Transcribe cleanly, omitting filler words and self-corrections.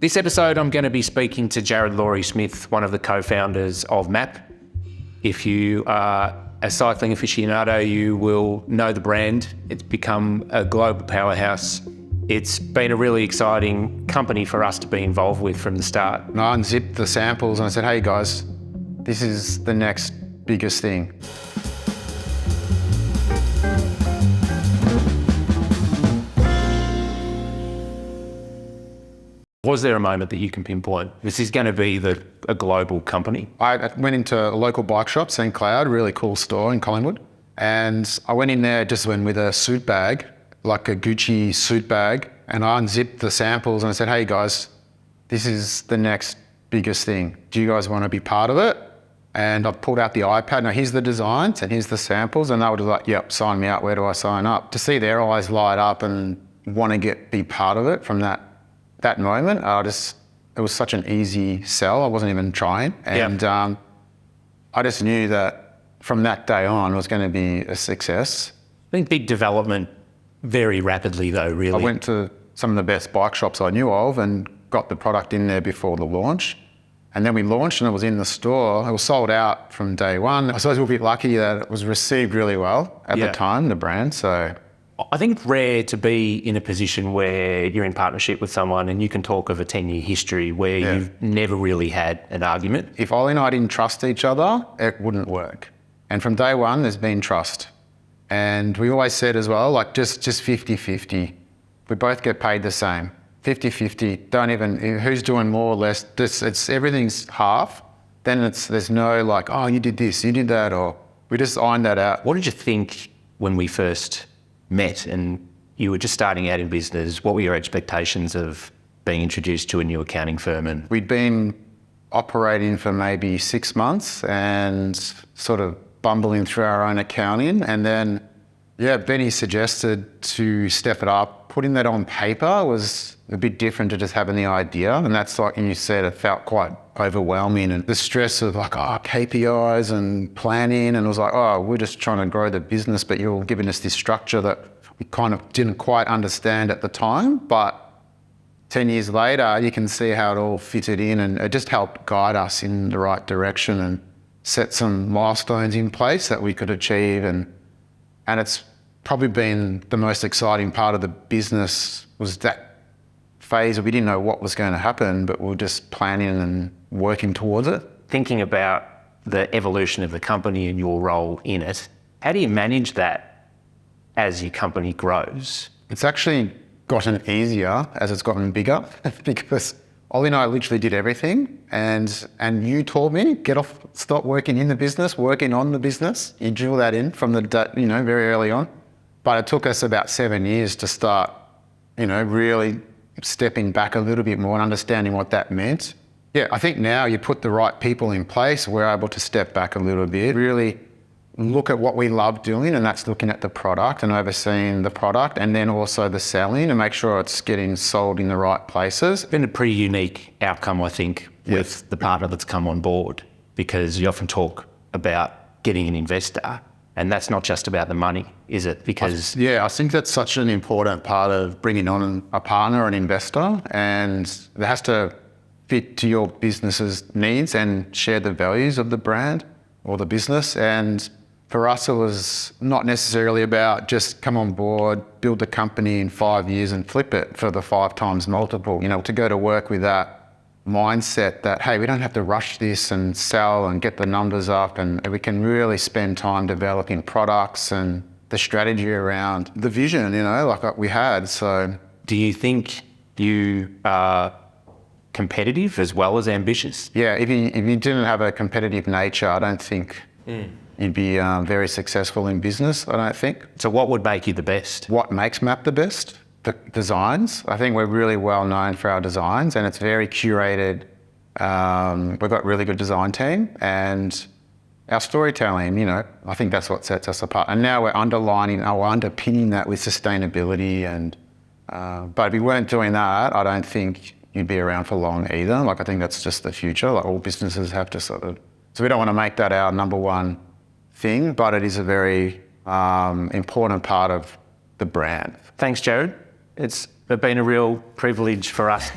This episode, I'm going to be speaking to Jarrad Lory Smith, one of the co-founders of MAAP. If you are a cycling aficionado, you will know the brand. It's become a global powerhouse. It's been a really exciting company for us to be involved with from the start. And I unzipped the samples and I said, hey guys, this is the next biggest thing. Was there a moment that you can pinpoint? This is going to be a global company. I went into a local bike shop, St. Cloud, really cool store in Collingwood. And I went in there just with a suit bag, like a Gucci suit bag. And I unzipped the samples and I said, hey guys, this is the next biggest thing. Do you guys want to be part of it? And I pulled out the iPad. Now here's the designs and here's the samples. And they were like, yep, sign me up. Where do I sign up? To see their eyes light up and want to be part of it from that moment, it was such an easy sell. I wasn't even trying. And I just knew that from that day on, it was going to be a success. I think big development very rapidly though, really. I went to some of the best bike shops I knew of and got the product in there before the launch. And then we launched and it was in the store. It was sold out from day one. I suppose we were a bit lucky that it was received really well at the time, the brand, so. I think it's rare to be in a position where you're in partnership with someone and you can talk of a 10-year history where you've never really had an argument. If Ollie and I didn't trust each other, it wouldn't work. And from day one, there's been trust. And we always said as well, like just 50-50. We both get paid the same. 50-50, don't even, who's doing more or less, everything's half. Then there's no like, oh, you did this, you did that, or we just ironed that out. What did you think when we first met and you were just starting out in business? What were your expectations of being introduced to a new accounting firm? And we'd been operating for maybe 6 months and sort of bumbling through our own accounting. And then, Benny suggested to step it up. Putting that on paper was a bit different to just having the idea. And that's like, and you said, it felt quite overwhelming. And the stress of like, KPIs and planning. And it was like, we're just trying to grow the business, but you're giving us this structure that we kind of didn't quite understand at the time. But 10 years later, you can see how it all fitted in and it just helped guide us in the right direction and set some milestones in place that we could achieve. And it's probably been the most exciting part of the business was that phase where we didn't know what was going to happen, but we were just planning and working towards it. Thinking about the evolution of the company and your role in it, how do you manage that as your company grows? It's actually gotten easier as it's gotten bigger because Ollie and I literally did everything and you told me, stop working in the business, working on the business. You drew that in from very early on. But it took us about 7 years to start, really stepping back a little bit more and understanding what that meant. Yeah, I think now you put the right people in place, we're able to step back a little bit, really look at what we love doing, and that's looking at the product and overseeing the product and then also the selling and make sure it's getting sold in the right places. It's been a pretty unique outcome, I think, with the partner that's come on board, because you often talk about getting an investor. And that's not just about the money, is it? Because I think that's such an important part of bringing on a partner, an investor, and it has to fit to your business's needs and share the values of the brand or the business. And for us, it was not necessarily about just come on board, build the company in 5 years and flip it for the 5 times multiple. To go to work with that mindset that, hey, we don't have to rush this and sell and get the numbers up, and we can really spend time developing products and the strategy around the vision, like we had. So do you think you are competitive as well as ambitious? Yeah, if you didn't have a competitive nature, I don't think you'd be very successful in business, I don't think. So what would make you the best? What makes MAAP the best? The designs. I think we're really well known for our designs and it's very curated. We've got a really good design team and our storytelling, I think that's what sets us apart. And now we're underpinning that with sustainability but if we weren't doing that, I don't think you'd be around for long either. Like I think that's just the future. Like all businesses have to so we don't want to make that our number one thing, but it is a very important part of the brand. Thanks, Jarrad. It's been a real privilege for us